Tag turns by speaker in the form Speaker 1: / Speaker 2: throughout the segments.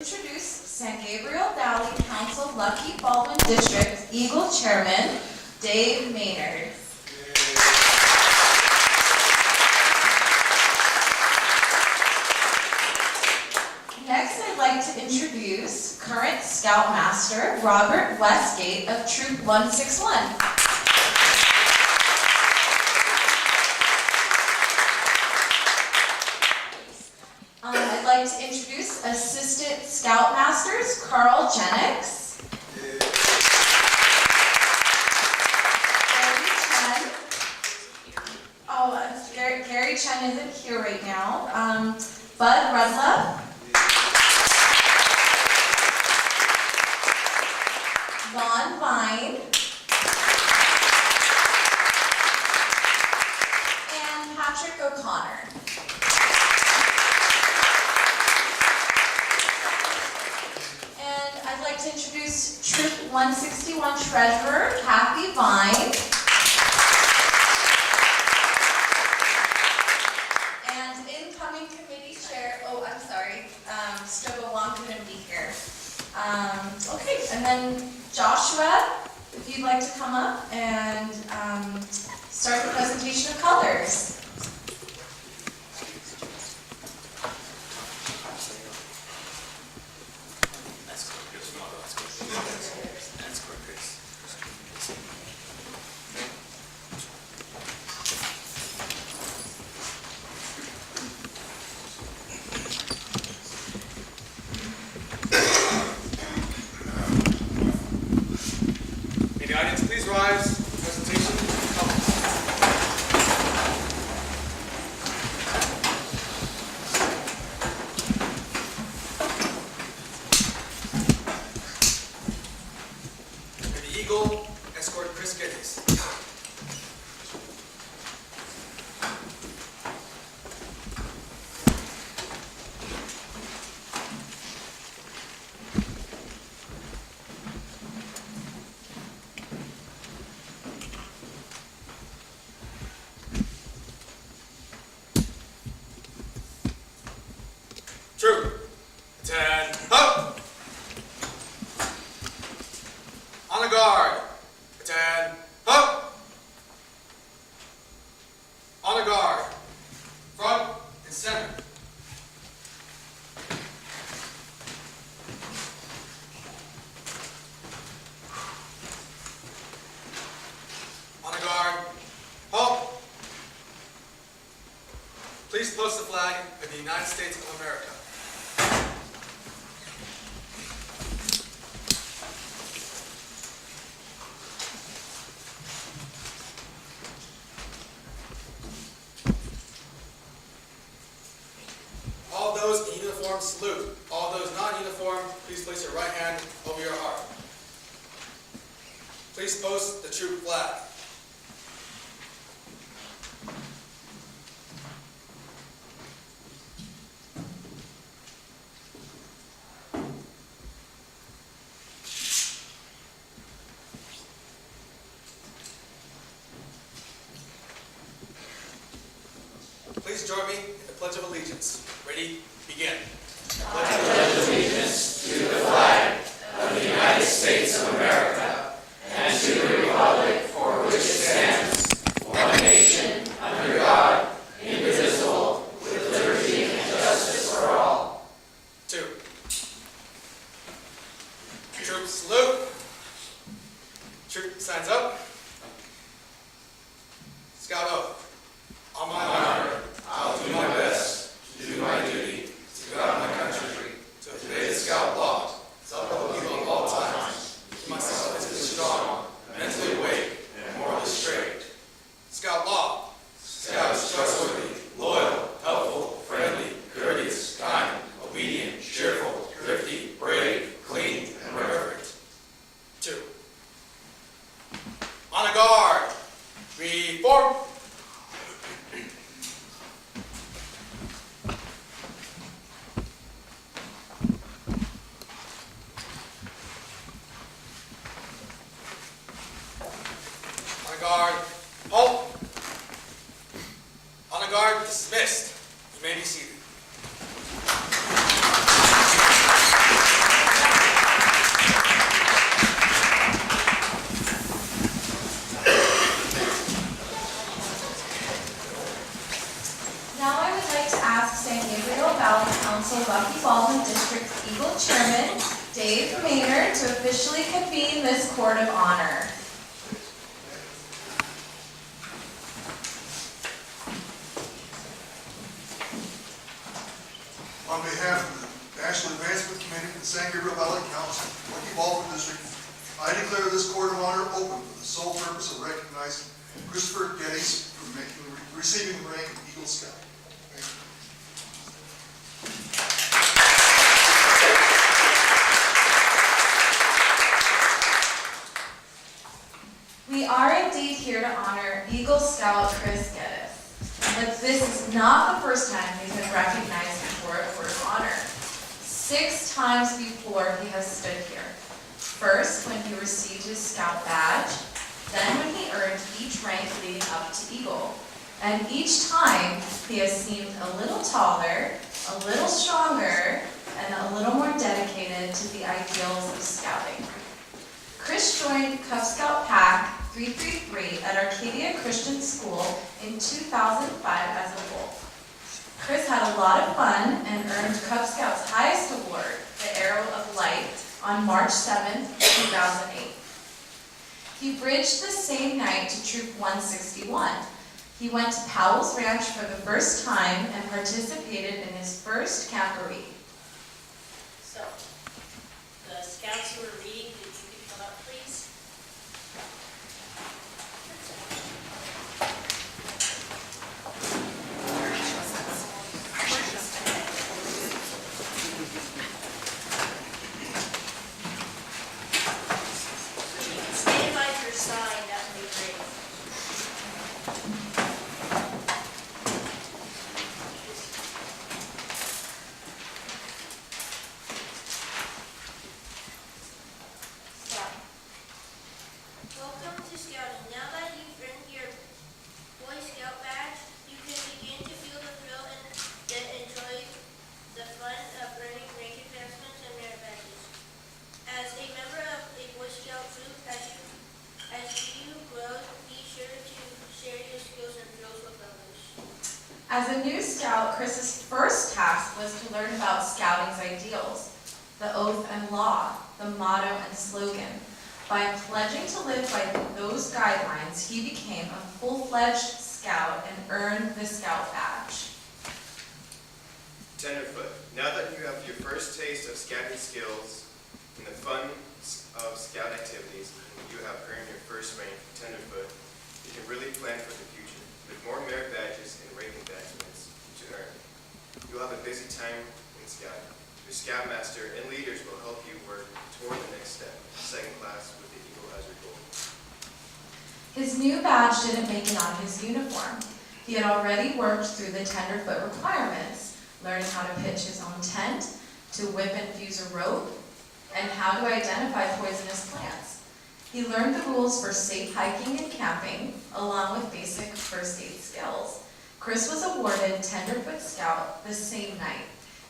Speaker 1: Introduce San Gabriel Valley Council Lucky Baldwin District Eagle Chairman, Dave Maynard. Next, I'd like to introduce current Scoutmaster, Robert Westgate of Troop 161. I'd like to introduce Assistant Scoutmasters, Carl Jennings, Gary Chen isn't here right now. Bud Rudla, Vaughn Vine, and Patrick O'Connor. I'd like to introduce Troop 161 Treasurer, Kathy Vine. And incoming committee chair, Stobo Wong couldn't be here. Okay, and then Joshua, if you'd like to come up and start the presentation of colors.
Speaker 2: Please rise. Presentation colors. For the Eagle, escort Chris Geddes. Troop, 10, up! On the guard, 10, up! On the guard, front and center. On the guard, halt! Please post the flag of the United States of America. All those in uniform, salute. All those not in uniform, please place your right hand over your heart. Please post the troop flag. Please join me in the Pledge of Allegiance. Ready? Begin.
Speaker 3: I pledge allegiance to the flag of the United States of America and to the republic for which it stands, one nation, under God, indivisible, with liberty and justice for all.
Speaker 2: 2. Troop salute. Troop signs up. Scout oath. On my honor, I'll do my best to do my duty to guard my country, to obey the Scout law, to uphold evil at all times, keep myself physically strong, mentally awake, and morally straight. Scout law. Scout is trustworthy, loyal, helpful, friendly, courteous, kind, obedient, cheerful, thrifty, brave, clean, and reverent. 2.
Speaker 1: Chairman, Dave Maynard, to officially convene this Court of Honor.
Speaker 4: On behalf of the National Advancement Committee and the San Gabriel Valley Council, Lucky Baldwin District, I declare this Court of Honor open for the sole purpose of recognizing Christopher Geddes for receiving the rank of Eagle Scout. Thank you.
Speaker 1: We are indeed here to honor Eagle Scout Chris Geddes, but this is not the first time he's been recognized before a Court of Honor. 6 times before he has stood here. First, when he received his Scout badge, then when he earned each rank leading up to Eagle. And each time, he has seemed a little taller, a little stronger, and a little more dedicated to the ideals of Scouting. Chris joined Cub Scout Pack 333 at Arcadia Christian School in 2005 as a Wolf. Chris had a lot of fun and earned Cub Scouts' highest award, the Arrow of Light, on March 7, 2008. He bridged the same night to Troop 161. He went to Powell's Ranch for the first time and participated in his first camporee.
Speaker 5: So, the scouts who were reading, if you could come up, please. Stand by your side, that would be great.
Speaker 6: Welcome to Scouting. Now that you've earned your Boy Scout badge, you can begin to feel the thrill and enjoy the fun of earning rank advancements and merit badges. As a member of a Boy Scout troop, as you grow, be sure to share your skills and drills with others.
Speaker 1: As a new Scout, Chris's first task was to learn about Scouting's ideals, the oath and law, the motto and slogan. By pledging to live by those guidelines, he became a full-fledged Scout and earned the Scout badge.
Speaker 7: Tenderfoot. Now that you have your first taste of Scouting skills and the fun of Scout activities, and you have earned your first rank, Tenderfoot, you can really plan for the future, with more merit badges and rank advancements to earn. You'll have a busy time in Scouting. Your Scoutmaster and leaders will help you work toward the next step, second class with the Eagle as your goal.
Speaker 1: His new badge didn't make it on his uniform. He had already worked through the Tenderfoot requirements, learning how to pitch his own tent, to whip and fuse a rope, and how to identify poisonous plants. He learned the rules for safe hiking and camping, along with basic first aid skills. Chris was awarded Tenderfoot Scout the same night.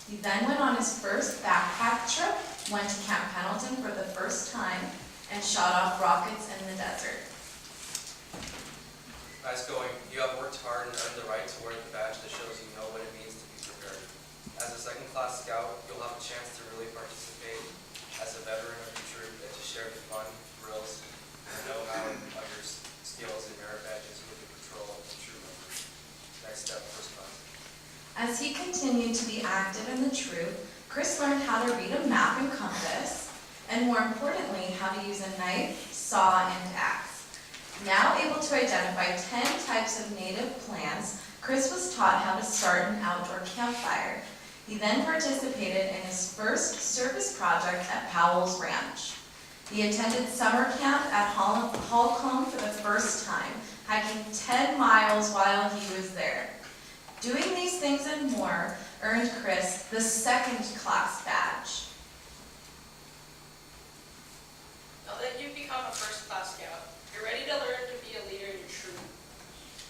Speaker 1: He then went on his first backpack trip, went to Camp Pendleton for the first time, and shot off rockets in the desert.
Speaker 8: Nice going. You have worked hard and earned the right to wear the badge that shows you know what it means to be prepared. As a second-class Scout, you'll have a chance to really participate as a veteran of the troop and to share the fun, thrills, and know-how of your skills and merit badges with the patrol and troop members. Next step, first class.
Speaker 1: As he continued to be active in the troop, Chris learned how to read a map and compass, and more importantly, how to use a knife, saw, and axe. Now able to identify 10 types of native plants, Chris was taught how to start an outdoor campfire. He then participated in his first service project at Powell's Ranch. He attended summer camp at Holcomb for the first time, hiking 10 miles while he was there. Doing these things and more earned Chris the second-class badge.
Speaker 9: Now that you've become a first-class Scout, you're ready to learn to be a leader in your troop.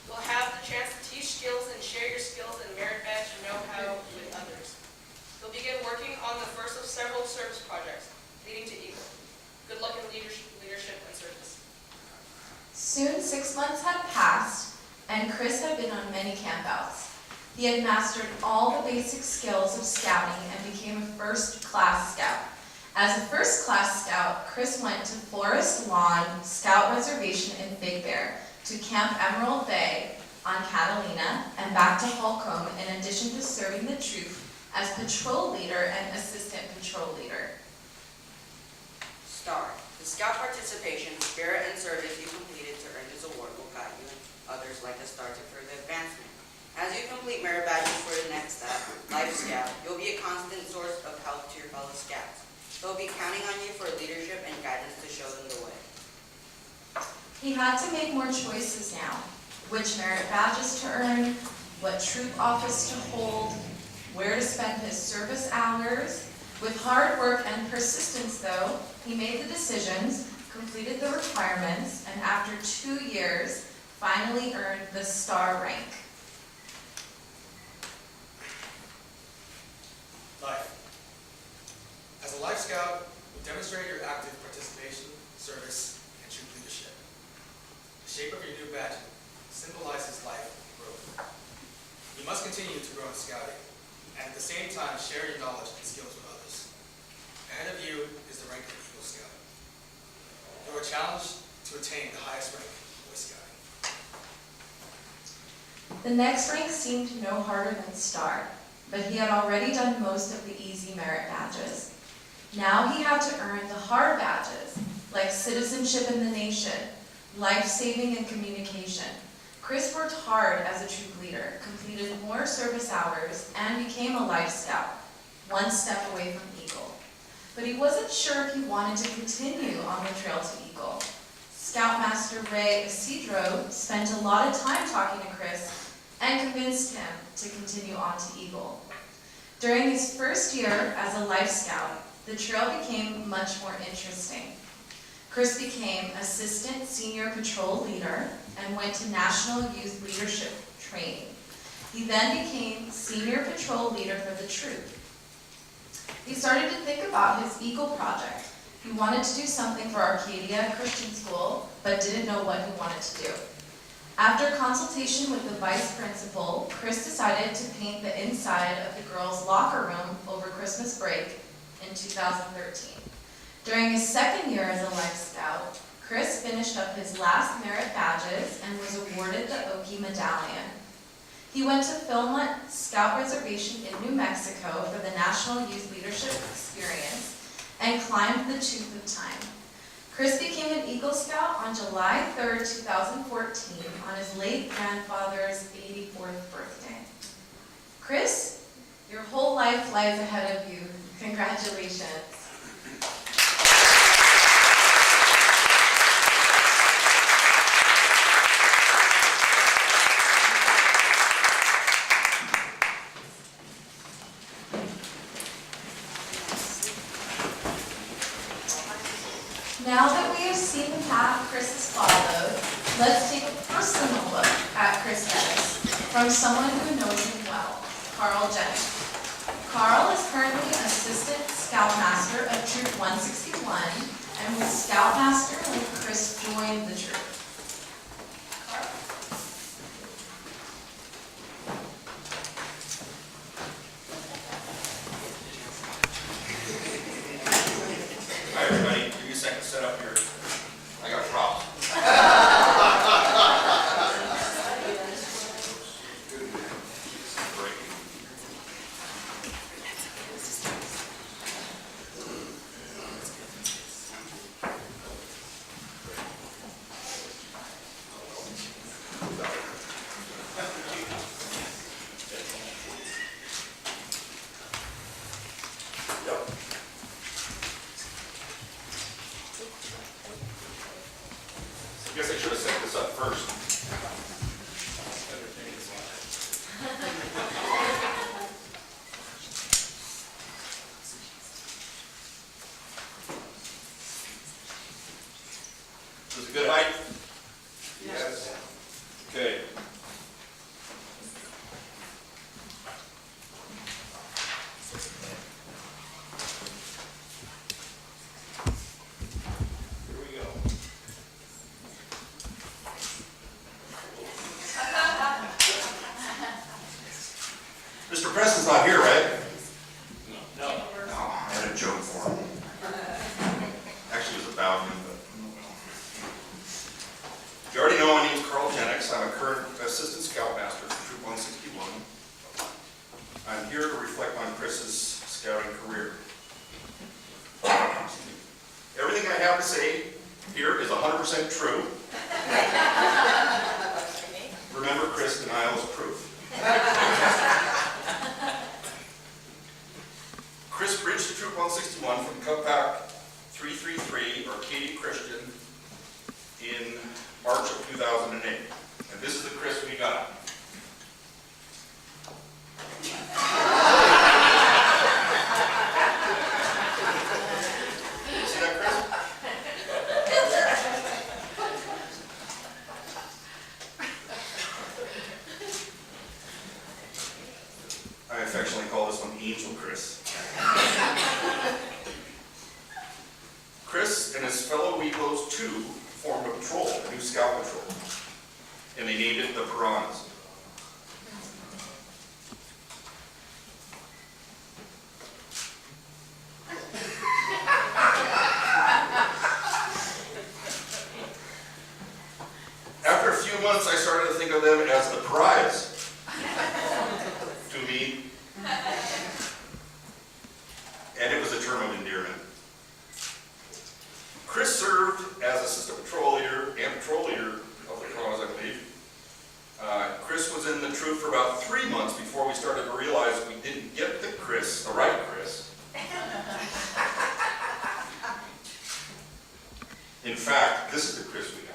Speaker 9: You'll have the chance to teach skills and share your skills and merit badge and know-how with others. You'll begin working on the first of several service projects leading to Eagle. Good luck in leadership and service.
Speaker 1: Soon 6 months had passed, and Chris had been on many campouts. He had mastered all the basic skills of scouting and became a first-class scout. As a first-class scout, Chris went to Forest Lawn Scout Reservation in Big Bear, to Camp Emerald Bay on Catalina, and back to Holcomb, in addition to serving the troop as patrol leader and assistant patrol leader.
Speaker 10: Star. The scout participation, spirit, and service you completed to earn this award will guide you and others like the Star to further advancement. As you complete merit badges for the next step, Life Scout, you'll be a constant source of help to your fellow scouts. They'll be counting on you for leadership and guidance to show them the way.
Speaker 1: He had to make more choices now. Which merit badges to earn, what troop office to hold, where to spend his service hours. With hard work and persistence, though, he made the decisions, completed the requirements, and after 2 years, finally earned the Star rank.
Speaker 2: Life. As a Life Scout, you demonstrate your active participation, service, and troop leadership. The shape of your new badge symbolizes life and growth. You must continue to grow in scouting, and at the same time share your knowledge and skills with others. Ahead of you is the rank of Eagle Scout. You are challenged to attain the highest rank in Boy Scouting.
Speaker 1: The next rank seemed no harder than Star, but he had already done most of the easy merit badges. Now he had to earn the hard badges, like citizenship in the nation, life-saving and communication. Chris worked hard as a troop leader, completed more service hours, and became a Life Scout, one step away from Eagle. But he wasn't sure if he wanted to continue on the trail to Eagle. Scoutmaster Ray Isidro spent a lot of time talking to Chris and convinced him to continue on to Eagle. During his first year as a Life Scout, the trail became much more interesting. Chris became Assistant Senior Patrol Leader and went to National Youth Leadership Training. He then became Senior Patrol Leader for the troop. He started to think about his Eagle project. He wanted to do something for Arcadia Christian School, but didn't know what he wanted to do. After consultation with the vice principal, Chris decided to paint the inside of the girls' locker room over Christmas break in 2013. During his second year as a Life Scout, Chris finished up his last merit badges and was awarded the Oki Medallion. He went to Philmont Scout Reservation in New Mexico for the National Youth Leadership Experience and climbed the Tooth of Time. Chris became an Eagle Scout on July 3rd, 2014, on his late grandfather's 84th birthday. Chris, your whole life lies ahead of you. Congratulations. Now that we have seen the path Chris has followed, let's take a personal look at Chris Geddes from someone who knows him well, Carl Jennings. Carl is currently Assistant Scoutmaster of Troop 161 and was Scoutmaster when Chris joined the troop. Carl?
Speaker 11: Hi, everybody. Give me a second to set up here. I got props. joke for him. Actually, it was about him, but oh well. You already know my name's Carl Jennings. I'm a current Assistant Scoutmaster for Troop 161. I'm here to reflect on Chris's scouting career. Everything I have to say here is 100% true. Remember, Chris, denial is proof. Chris bridged to Troop 161 from Cub Pack 333, or Katie Christian, in March of 2008. And this is the Chris we got. See that, Chris? I affectionately call this one Angel Chris. Chris and his fellow Weeblos 2 formed a patrol, a new scout patrol, and they named it the Piranhas. After a few months, I started to think of them as the Pariahs. To me, and it was a term of endearment. Chris served as assistant patrol leader and patrol leader of the Piranhas, I believe. Chris was in the troop for about 3 months before we started to realize we didn't get the Chris, the right Chris. In fact, this is the Chris we got.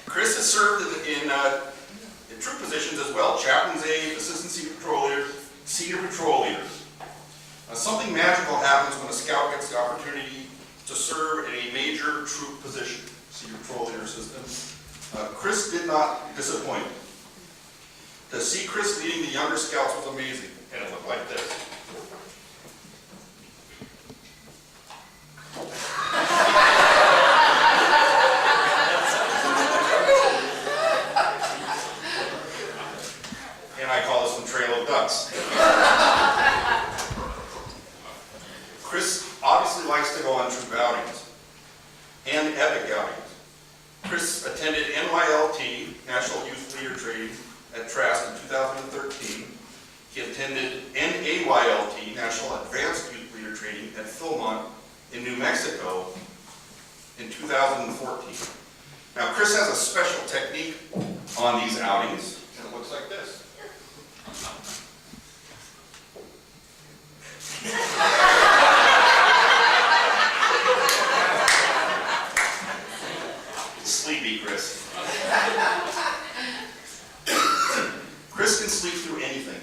Speaker 11: Chris has served in troop positions as well, chaplain's aide, assistant senior patrol leader. Something magical happens when a scout gets the opportunity to serve in a major troop position, senior patrol leader assistant. Chris did not disappoint. To see Chris leading the younger scouts was amazing, and it looked like this. And I call this one Trail of Ducks. Chris obviously likes to go on troop outings and epic outings. Chris attended NYLT, National Youth Leader Training, at Trask in 2013. He attended NAYLT, National Advanced Youth Leader Training, at Philmont in New Mexico in 2014. Now, Chris has a special technique on these outings, and it looks like this. Sleepy Chris. Chris can sleep through anything,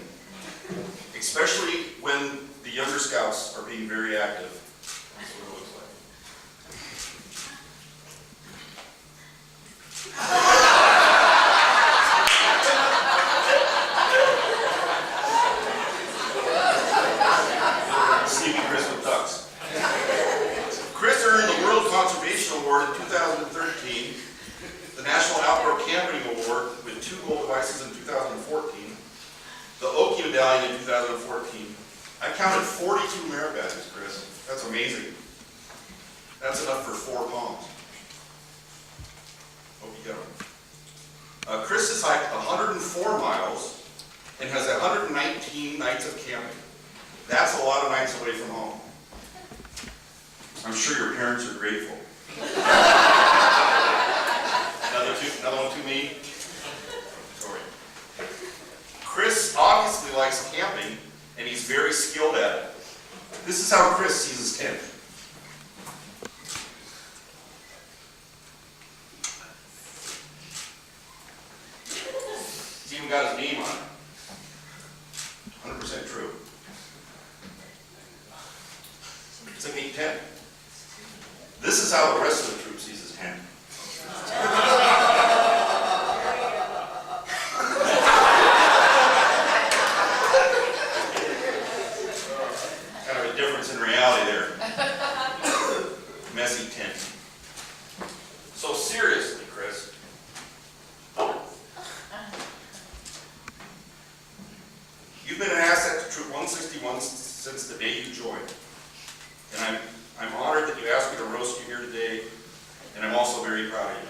Speaker 11: especially when the younger scouts are being very active. That's what it looks like. Sleepy Chris with ducks. Chris earned the World Conservation Award in 2013, the National Outdoor Camping Award with 2 gold devices in 2014, the Oki Medallion in 2014. I counted 42 merit badges, Chris. That's amazing. That's enough for 4 palms. Hope you get them. Chris has hiked 104 miles and has 119 nights of camping. That's a lot of nights away from home. I'm sure your parents are grateful. Another one to me. Sorry. Chris obviously likes camping, and he's very skilled at it. This is how Chris sees his tent. He's even got his name on it. 100% true. It's a neat tent. This is how the rest of the troop sees his tent. Troop 161 since the day you joined. And I'm honored that you asked me to roast you here today, and I'm also very proud of you.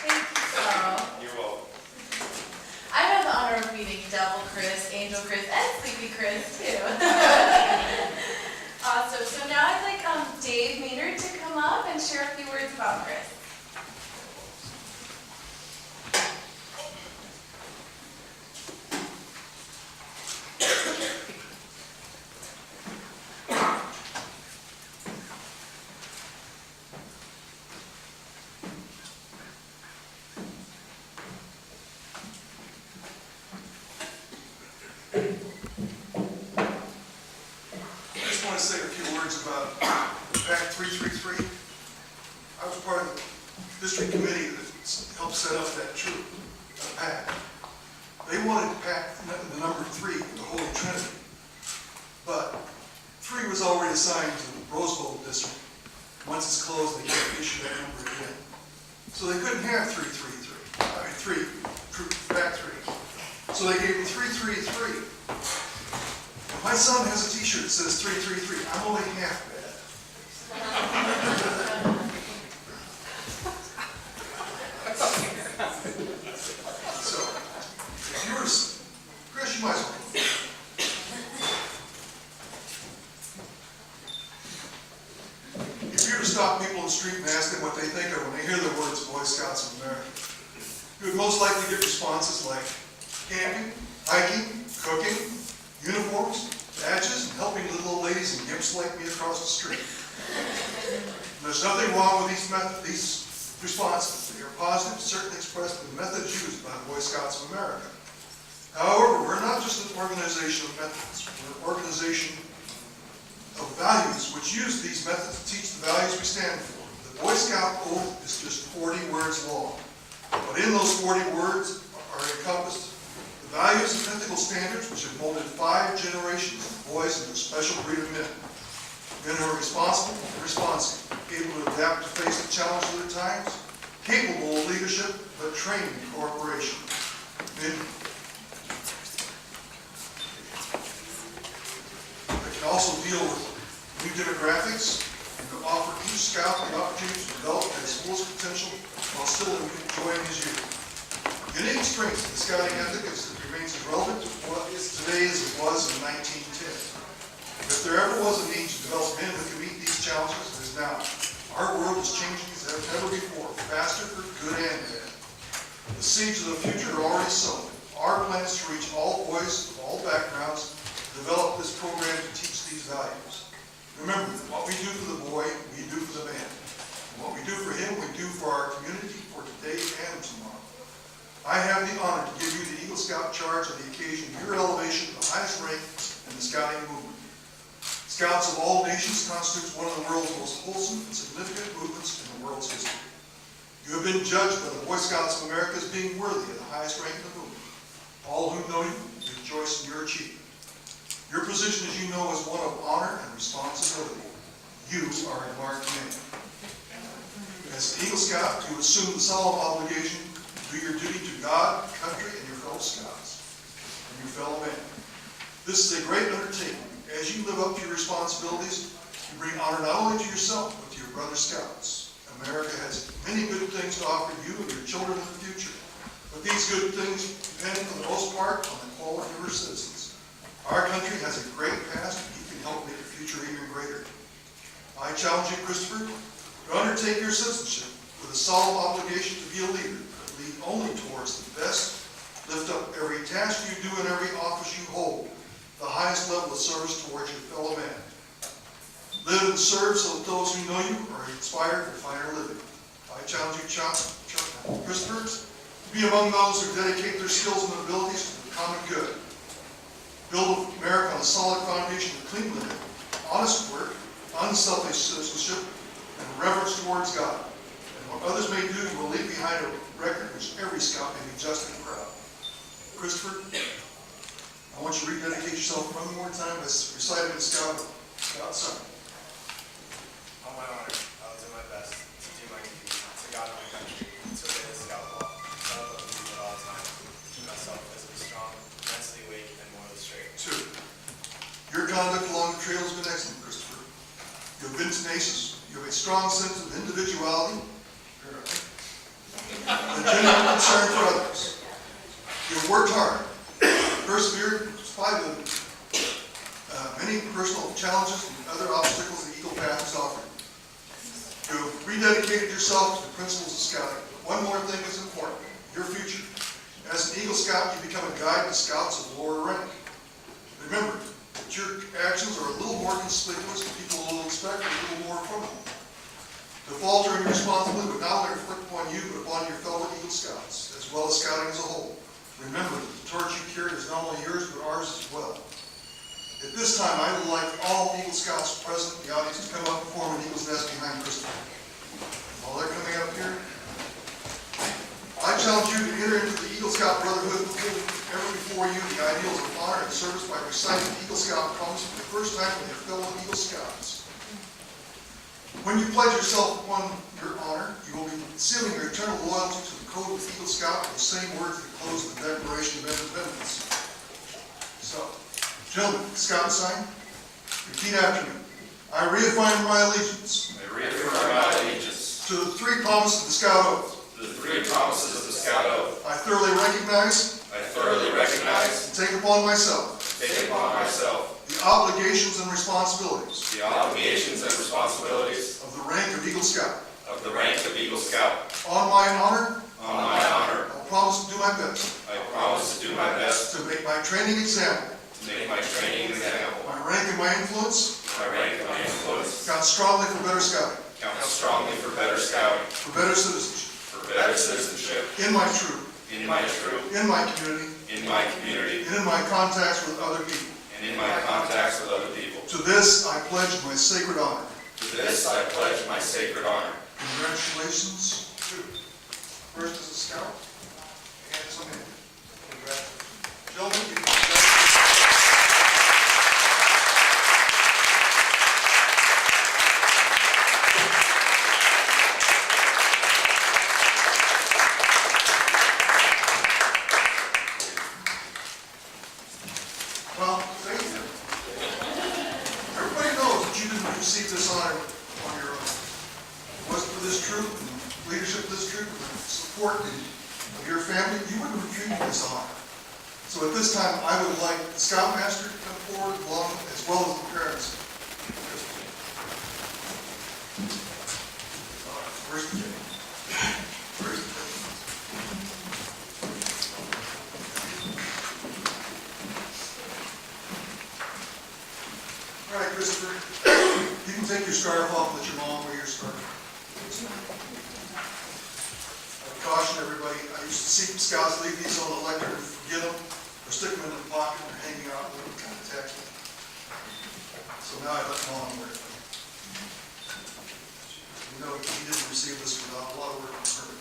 Speaker 1: Thank you, Carl.
Speaker 11: You're welcome.
Speaker 1: I have the honor of meeting Devil Chris, Angel Chris, and Sleepy Chris, too. Awesome. So now I'd like Dave Maynard to come up and share a few words about Chris.
Speaker 4: I just want to say a few words about PAC 333. I was part of the district committee that helped set up that troop, PAC. They wanted PAC the number 3 for the Holy Trinity, but 3 was already assigned to the Rose Bowl district. Once it's closed, they can't issue that number again. So they couldn't have 333. I mean, 3, troop PAC 3. So they gave them 333. My son has a t-shirt that says 333. I'm only half bad. So, if you were to, Chris, you might as well. If you were to stop people in the street and ask them what they think of when they hear the words Boy Scouts of America, you would most likely get responses like camping, hiking, cooking, uniforms, badges, and helping little old ladies and gimps like me across the street. And there's nothing wrong with these responses. They are positive, certainly expressed in the methods used by Boy Scouts of America. However, we're not just an organization of methods. We're an organization of values which use these methods to teach the values we stand for. The Boy Scout oath is just 40 words long. But in those 40 words are encompassed the values and ethical standards which have molded 5 generations of boys into a special breed of men. Men who are responsible and responsive, able to adapt to face the challenges of their times, capable of leadership, but trained in cooperation. Men that can also deal with new demographics and to offer each scout the opportunity to develop his fullest potential while still enjoying his youth. Unique strength of the scouting ethic is that it remains as relevant to what is today as it was in 1910. If there ever was a need to develop men who can meet these challenges, it is now. Our world is changing as never before, faster for good and bad. The seeds of the future are already sown. Our plan is to reach all boys of all backgrounds, develop this program to teach these values. Remember, what we do for the boy, we do for the man. And what we do for him, we do for our community, for today and tomorrow. I have the honor to give you the Eagle Scout charge on the occasion of your elevation to the highest rank in the scouting movement. Scouts of all nations constitutes one of the world's most wholesome and significant movements in the world's history. You have been judged by the Boy Scouts of America as being worthy of the highest rank in the movement. All who know you rejoice in your achievement. Your position, as you know, is one of honor and responsibility. You are a marked man. As an Eagle Scout, you assume the solemn obligation to do your duty to God, country, and your fellow Scouts, and your fellow men. This is a great undertaking. As you live up to your responsibilities, you bring honor not only to yourself, but to your brother Scouts. America has many good things to offer you and your children in the future, but these good things depend for the most part on the quality of her citizens. Our country has a great past, and you can help make the future even greater. I challenge you, Christopher, to undertake your citizenship with a solemn obligation to be a leader, but lead only towards the best, lift up every task you do and every office you hold, the highest level of service towards your fellow man. Live and serve so that those who know you are inspired to finer living. I challenge you, Christopher, to be among those who dedicate their skills and abilities to the common good. Build America on a solid foundation of clean living, honest work, unselfish citizenship, and reverence towards God. And what others may do, you will leave behind a record which every scout may be justly proud. Christopher, I want you to rededicate yourself one more time by reciting the Scout sign.
Speaker 7: On my honor, I will do my best to do my duty to God and my country, to obey the Scout law, to love the people at all times, to keep myself physically strong, mentally awake, and morally straight.
Speaker 4: 2, your conduct along the trail has been excellent, Christopher. You have been tenacious. You have a strong sense of individuality, a genuine concern for others. You have worked hard, persevered in spite of many personal challenges and other obstacles the Eagle Path has offered. You have rededicated yourself to the principles of scouting. One more thing is important: your future. As an Eagle Scout, you become a guide to scouts of lower rank. Remember that your actions are a little more conspicuous than people will expect, a little more from them. To falter in your responsibility would not only reflect upon you, but upon your fellow Eagle Scouts, as well as scouting as a whole. Remember that the torch you carry is not only yours, but ours as well. At this time, I would like all Eagle Scouts present in the audience to come up and form an Eagle's Nest behind Christopher. While they're coming up here, I challenge you to enter into the Eagle Scout Brotherhood, fulfilling ever before you the ideals of honor and service by reciting the Eagle Scout promise for the first time with your fellow Eagle Scouts. When you pledge yourself upon your honor, you will be sealing your eternal loyalty to the code of the Eagle Scout with the same words that close the Declaration of Independence. So, gentlemen, Scout sign, repeat after me. I reaffirm my allegiance
Speaker 11: I reaffirm my allegiance
Speaker 4: to the 3 promises of the Scout Oath.
Speaker 11: to the 3 promises of the Scout Oath.
Speaker 4: I thoroughly recognize
Speaker 11: I thoroughly recognize
Speaker 4: and take upon myself
Speaker 11: and take upon myself
Speaker 4: the obligations and responsibilities
Speaker 11: the obligations and responsibilities
Speaker 4: of the rank of Eagle Scout.
Speaker 11: of the rank of Eagle Scout.
Speaker 4: On my honor,
Speaker 11: On my honor,
Speaker 4: I promise to do my best
Speaker 11: I promise to do my best
Speaker 4: to make my training example,
Speaker 11: to make my training example,
Speaker 4: my rank and my influence,
Speaker 11: my rank and my influence,
Speaker 4: count strongly for better scouting,
Speaker 11: count strongly for better scouting,
Speaker 4: for better citizenship,
Speaker 11: for better citizenship,
Speaker 4: in my troop,
Speaker 11: in my troop,
Speaker 4: in my community,
Speaker 11: in my community,
Speaker 4: and in my contacts with other people.
Speaker 11: and in my contacts with other people.
Speaker 4: To this, I pledge my sacred honor.
Speaker 11: To this I pledge my sacred honor.
Speaker 4: Congratulations. First as a scout, and as a man. Congratulations. Gentlemen, you Well, thank you. Everybody knows that you didn't receive this honor on your own. If it wasn't for this troop, and leadership of this troop, and the support of your family, you wouldn't have received this honor. So at this time, I would like the Scoutmaster to come forward, along as well as the parents. Where's the kid? Where's the kid? All right, Christopher, you can take your scarf off and let your mom wear your scarf. I would caution everybody, I used to see scouts leave these on the lectern and forget them, or stick them in the pocket and hanging out with them, kind of tacky. So now I let mom wear it. You know, he didn't receive this without a lot of work and courage.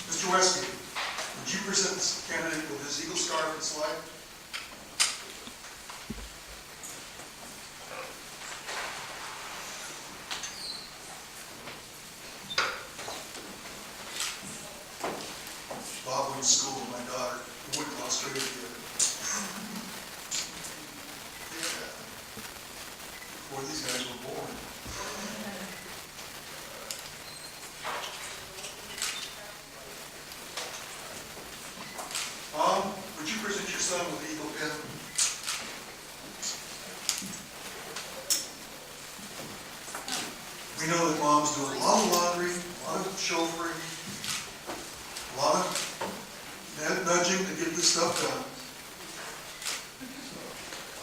Speaker 4: Mr. Westgate, would you present this candidate with his Eagle scarf and slide? Bob went to school with my daughter. We went to Australia together. Yeah. Before these guys were born. Mom, would you present your son with the Eagle pin? We know that Mom's doing a lot of laundry, a lot of chauffeuring, a lot of nudging to get this stuff done.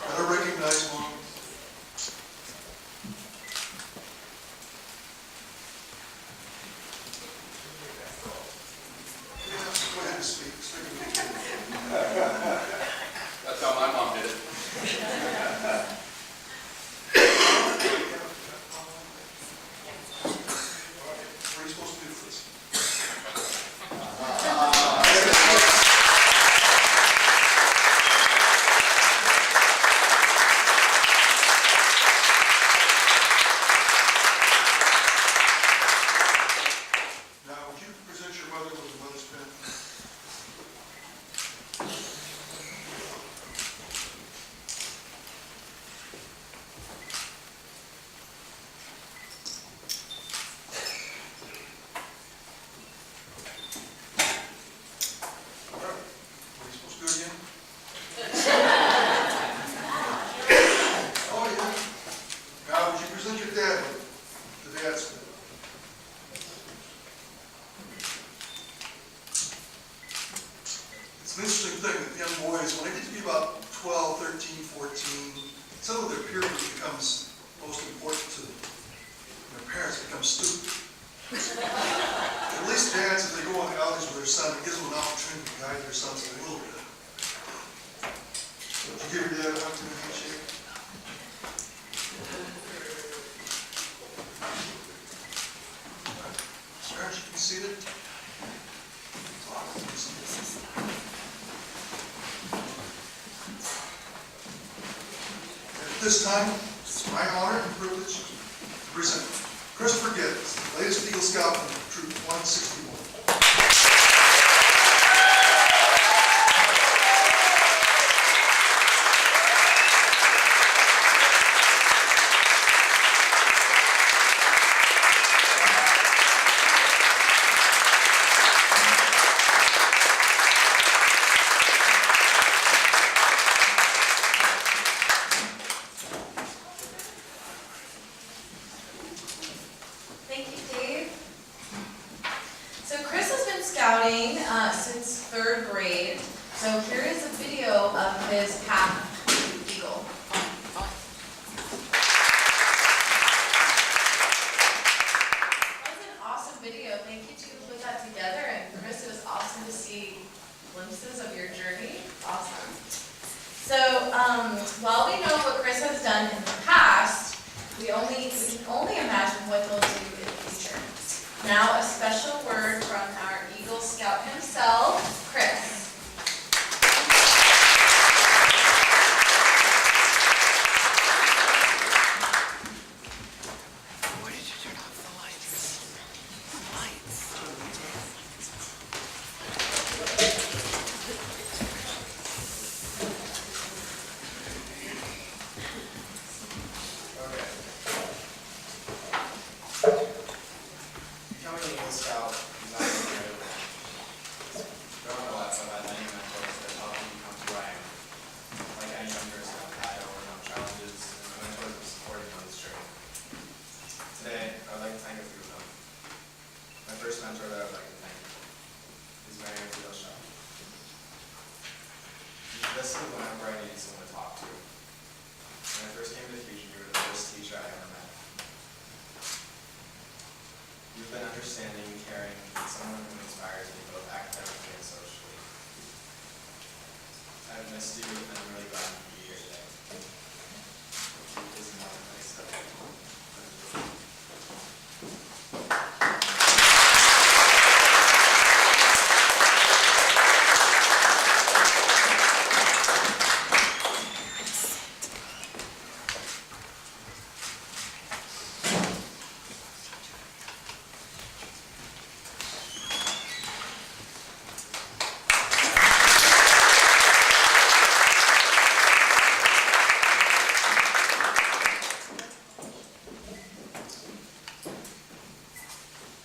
Speaker 4: Gotta recognize Mom. Yeah, go ahead and speak.
Speaker 11: That's how my mom did it.
Speaker 4: stupid. At least parents, if they go on outings with their son, it gives them an opportunity to guide their sons a little bit. Did you give your dad a hug and a handshake? Sarge, you be seated. At this time, it's my honor and privilege to present Christopher Geddes, latest Eagle Scout from Troop 161.
Speaker 1: Thank you, Dave. So Chris has been scouting since 3rd grade. So here is a video of his path to Eagle. That was an awesome video. Thank you two who put that together. And Chris, it was awesome to see glimpses of your journey. Awesome. So while we know what Chris has done in the past, we can only imagine what he'll do in the future. Now, a special word from our Eagle Scout himself, Chris.
Speaker 7: Becoming an Eagle Scout is not something I ever planned. Growing up, I've had many mentors that have helped me become who I am. Like any young person, I've had to overcome challenges, and my mentors have supported me on this journey. Today, I would like to thank a few of them. My first mentor that I would like to thank is Mary Eagle Scout. You listened whenever I needed someone to talk to. When I first came to the Fusion, you were the first teacher I ever met. You've been understanding and caring, and someone who inspires me both academically and socially. I've missed you, and I'm really glad to be here today. This is another place to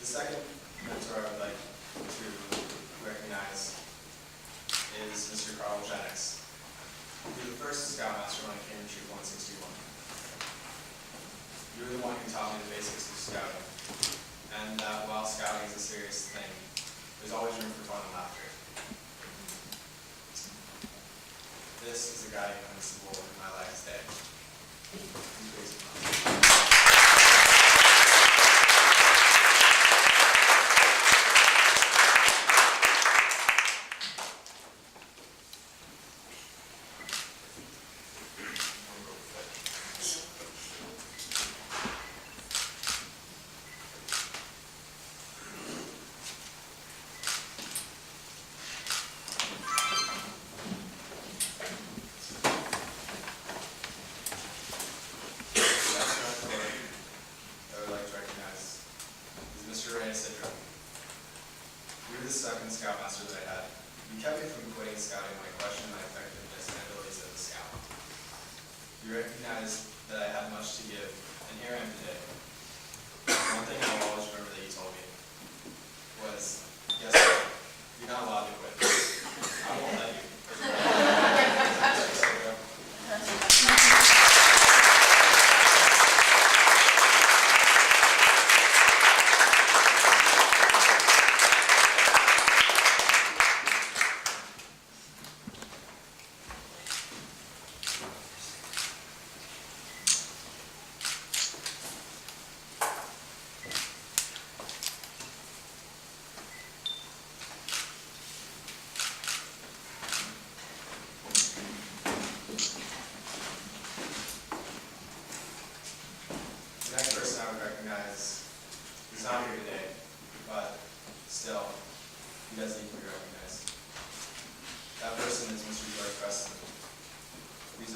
Speaker 7: The second mentor I would like to recognize is Mr. Carl Geddes. You were the first scoutmaster when I came to Troop 161. You were the one who taught me the basics of scouting, and that while scouting is a serious thing, there's always room for fun and laughter. This is a guiding principle in my life today. Please raise your hand. Second scoutmaster that I had, you kept me from quitting scouting when I questioned my effectiveness and abilities as a scout. You recognized that I had much to give, and here I am today. One thing I'll always remember that you told me was, yes, you're not allowed to quit. I won't let you.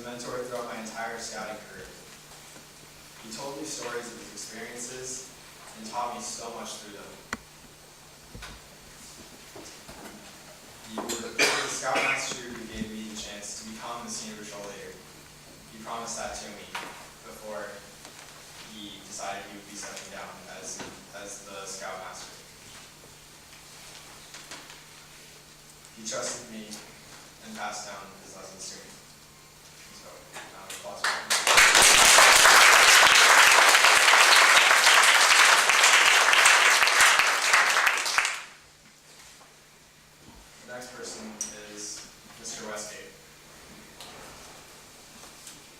Speaker 12: mentor throughout my entire scouting career. He told me stories of his experiences and taught me so much through them. You were the scoutmaster who gave me the chance to become the senior patrol leader. He promised that to me before he decided he would be stepping down as the scoutmaster. He trusted me and passed down his lessons to me. So, round of applause for him. The next person is Mr. Westgate.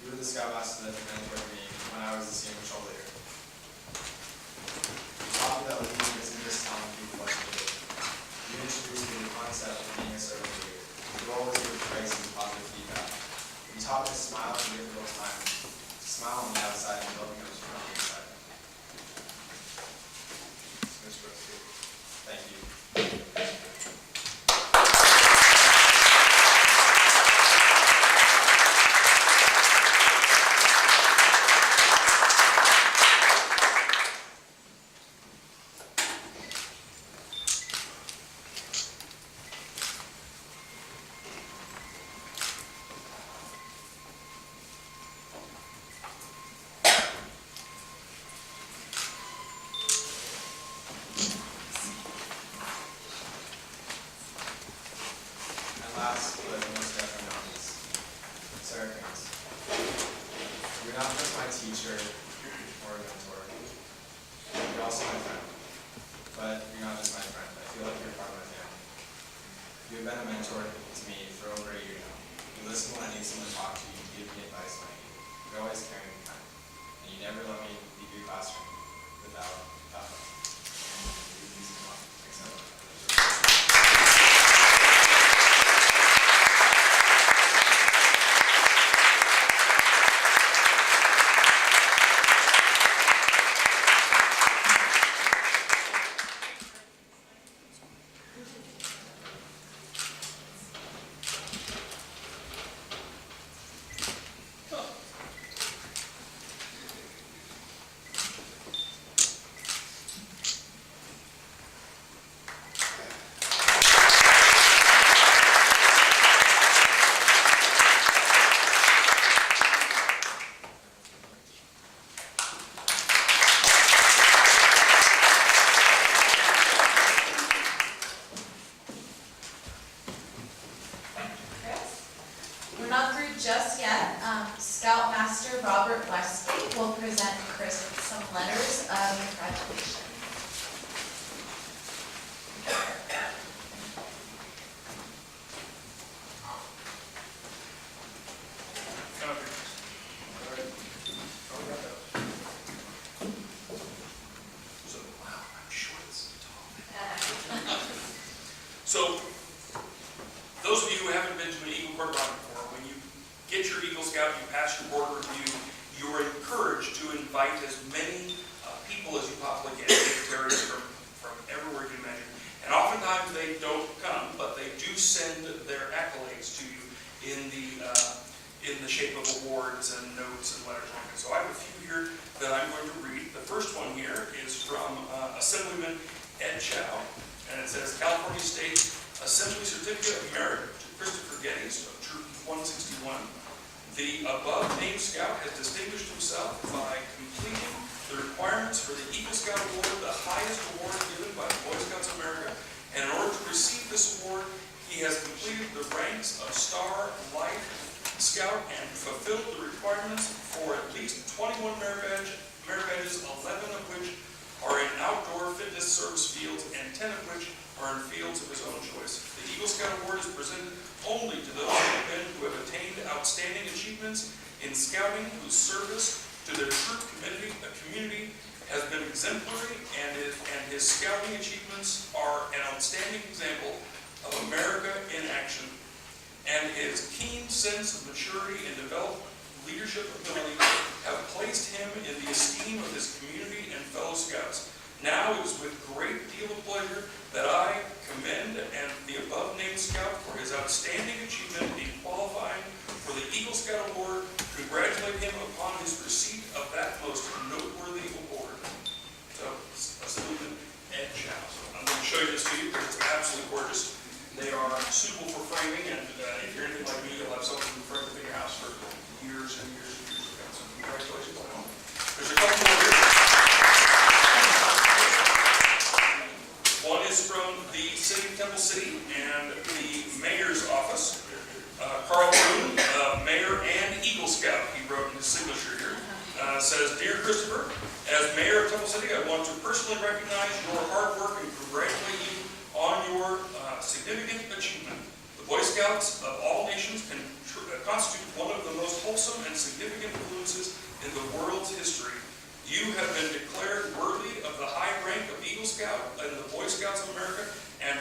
Speaker 12: You were the scoutmaster that mentored me when I was the senior patrol leader. You taught me that leading isn't just telling people what to do. You introduced me to the concept of being a servant leader. You always give praise and positive feedback. You taught me to smile in difficult times, to smile on the outside and build comes from the inside. Mr. Westgate, thank you. Last but most definitely not least, Sarah Kings. You're not just my teacher or mentor, you're also my friend. But you're not just my friend, I feel like you're part of my family. You have been a mentor to me for over a year now. You listen when I need someone to talk to, you give me advice when I need it. You're always caring and kind. And you never let me leave your classroom without help. Please come on, accept it.
Speaker 1: We're not through just yet. Scoutmaster Robert Westgate will present Chris with some letters of congratulations.
Speaker 13: So, those of you who haven't been to an Eagle Court run before, when you get your Eagle Scout, you pass your board review, you are encouraged to invite as many people as you possibly can, dignitaries from everywhere you can imagine. And oftentimes they don't come, but they do send their accolades to you in the shape of awards and notes and letters. So I have a few here that I'm going to read. The first one here is from Assemblyman Ed Chow, and it says, California State Assembly Certificate of Merit to Christopher Geddes of Troop 161. The above named scout has distinguished himself by completing the requirements for the Eagle Scout Award, the highest award given by the Boy Scouts of America. And in order to receive this award, he has completed the ranks of Star Light Scout and fulfilled the requirements for at least 21 merit badges, 11 of which are in outdoor fitness service fields and 10 of which are in fields of his own choice. The Eagle Scout Award is presented only to those men who have attained outstanding achievements in scouting whose service to their troop community has been exemplary, and his scouting achievements are an outstanding example of America in action. And his keen sense of maturity and developed leadership ability have placed him in the esteem of his community and fellow scouts. Now it is with great deal of pleasure that I commend and the above named scout for his outstanding achievement in qualifying for the Eagle Scout Award personally recognize your hard work and congratulate you on your significant achievement. The Boy Scouts of all nations can constitute one of the most wholesome and significant influences in the world's history. You have been declared worthy of the high rank of Eagle Scout and the Boy Scouts of America, and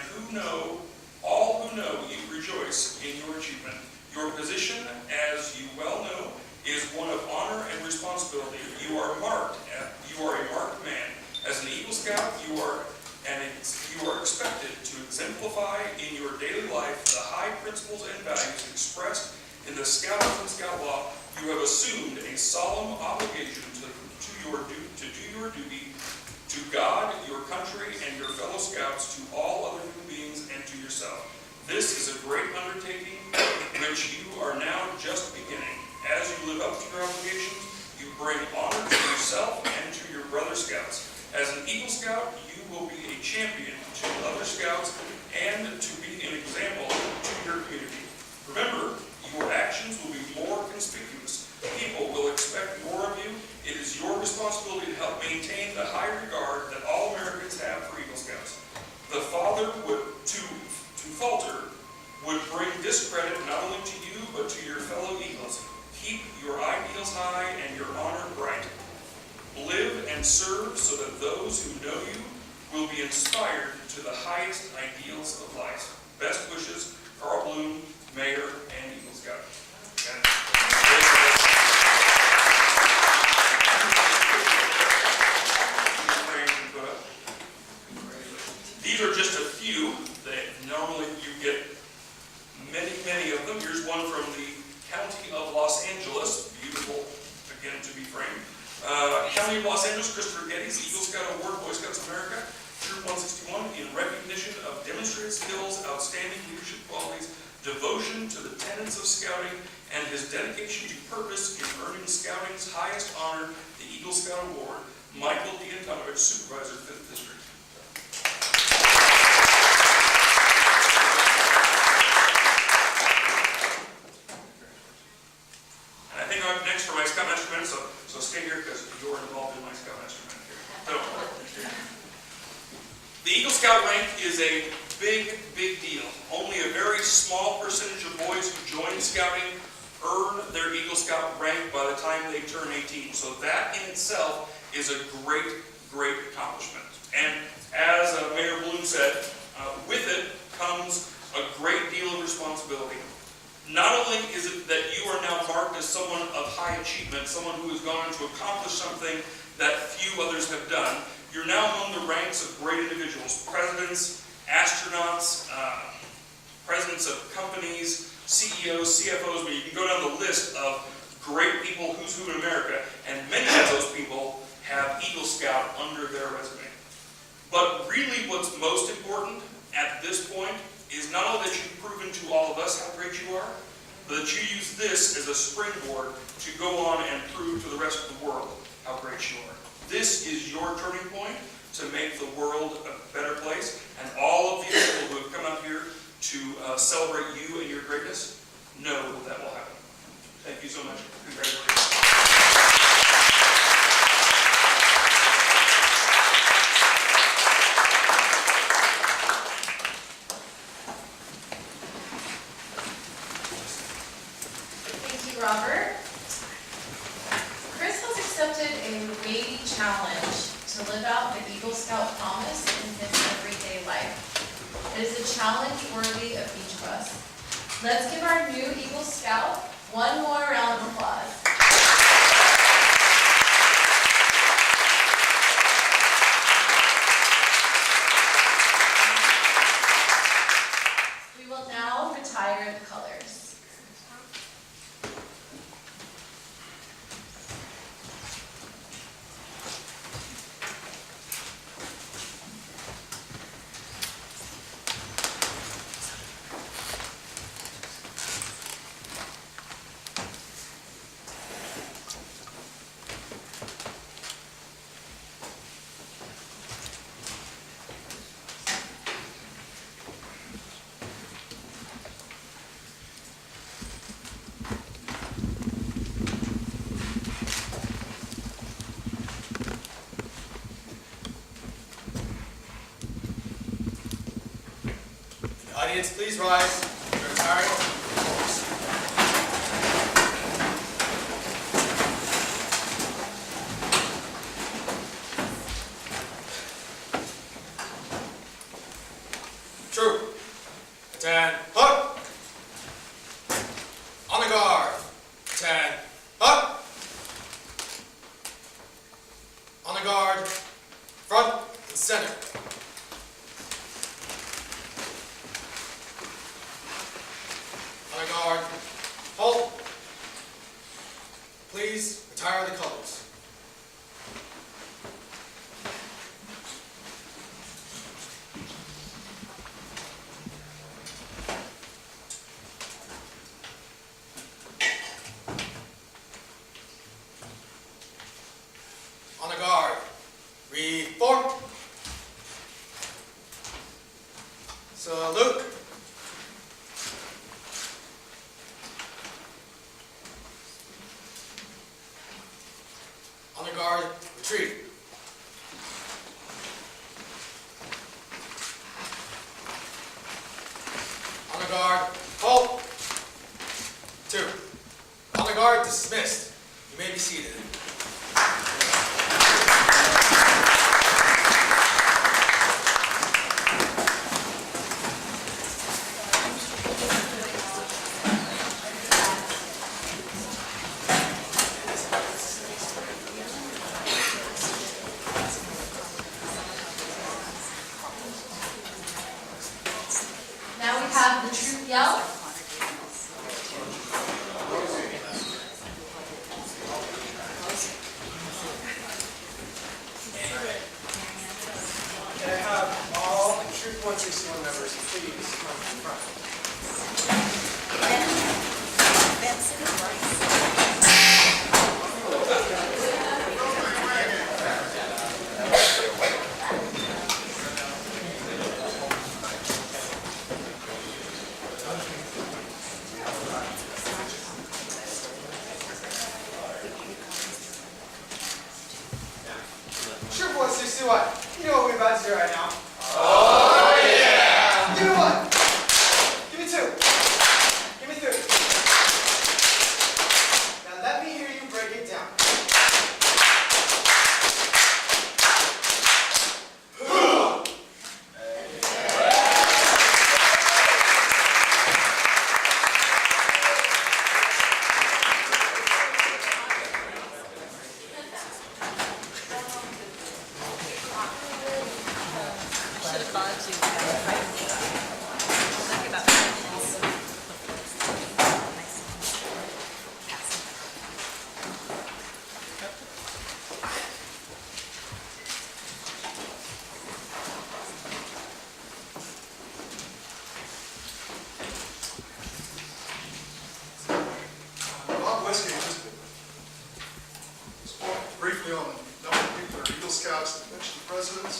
Speaker 13: all who know you rejoice in your achievement. Your position, as you well know, is one of honor and responsibility. You are a marked man. As an Eagle Scout, you are expected to exemplify in your daily life the high principles and values expressed in the Scouts and Scout Law. You have assumed a solemn obligation to do your duty to God, your country, and your fellow Scouts, to all other human beings, and to yourself. This is a great undertaking which you are now just beginning. As you live up to your obligations, you bring honor to yourself and to your brother Scouts. As an Eagle Scout, you will be a champion to other Scouts and to be an example to your community. Remember, your actions will be more conspicuous. People will expect more of you. It is your responsibility to help maintain the high regard that all Americans have for Eagle Scouts. The father to falter would bring discredit not only to you, but to your fellow Eagles. Keep your ideals high and your honor bright. Live and serve so that those who know you will be inspired to the highest ideals of life. Best wishes, Carl Bloom, Mayor and Eagle Scout. These are just a few. Normally you get many of them. Here's one from the County of Los Angeles. Beautiful, again, to be framed. County of Los Angeles, Christopher Geddes, Eagle Scout Award, Boy Scouts of America, Troop 161, in recognition of demonstrated skills, outstanding leadership qualities, devotion to the tenets of scouting, and his dedication to purpose in earning scouting's highest honor, the Eagle Scout Award. Michael D'Antonovich, Supervisor, 5th District. And I think I'm next for my Scoutmaster Minute, so stay here because you're involved in my Scoutmaster Minute here. So, the Eagle Scout rank is a big deal. Only a very small percentage of boys who join Scouting earn their Eagle Scout rank by the time they turn 18. So that in itself is a great accomplishment. And as Mayor Bloom said, with it comes a great deal of responsibility. Not only is it that you are now marked as someone of high achievement, someone who has gone on to accomplish something that few others have done, you're now among the ranks of great individuals, presidents, astronauts, presidents of companies, CEOs, CFOs, but you can go down the list of great people who's who in America, and many of those people have Eagle Scout under their resume. But really what's most important at this point is not only that you've proven to all of us how great you are, but that you use this as a springboard to go on and prove to the rest of the world how great you are. This is your turning point to make the world a better place, and all of the people who have come out here to celebrate you and your greatness know that will happen. Thank you so much. Congratulations.
Speaker 1: Robert. Chris has accepted a weighty challenge to live out the Eagle Scout promise in his everyday life. It is a challenge worthy of each of us. Let's give our new Eagle Scout one more round of applause. We will now retire the colors.
Speaker 12: Audience, please rise. We're retiring. Troop. Attend. Hook. On the guard. Attend. Up. On the guard. Front and center. On the guard. Halt. Please retire the colors. On the guard. Reform. Salute. On the guard. Retreat. On the guard. Halt. 2. On the guard. Dismissed. You may be seated.
Speaker 1: Now we have the troop yell.
Speaker 12: Can I have all Troop 161 members please come to the front? Troop 161, you know what we're about to do right now? Oh yeah! Give me 1. Give me 2. Give me 3. Now let me hear you break it down.
Speaker 4: Bob Westgate just spoke briefly on the number of people that are Eagle Scouts that mentioned the presidents.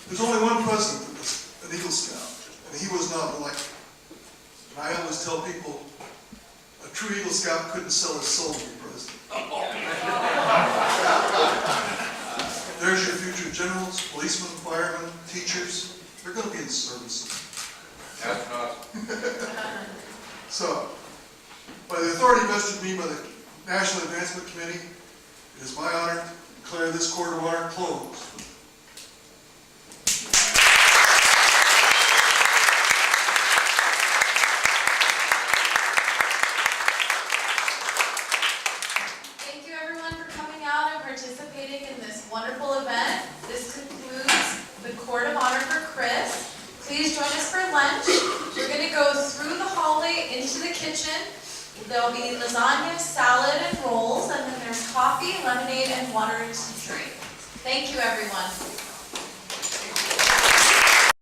Speaker 4: There's only one president that was an Eagle Scout, and he was not elected. And I always tell people, a true Eagle Scout couldn't sell his soul to be president. There's your future generals, policemen, firemen, teachers. They're going to be in service. So, by the authority vested in me by the National Advancement Committee, it is my honor to declare this court of honor closed.
Speaker 1: Thank you everyone for coming out and participating in this wonderful event. This concludes the Court of Honor for Chris. Please join us for lunch. We're going to go through the hallway into the kitchen. There'll be lasagna, salad, and rolls, and then there's coffee, lemonade, and water to drink. Thank you everyone.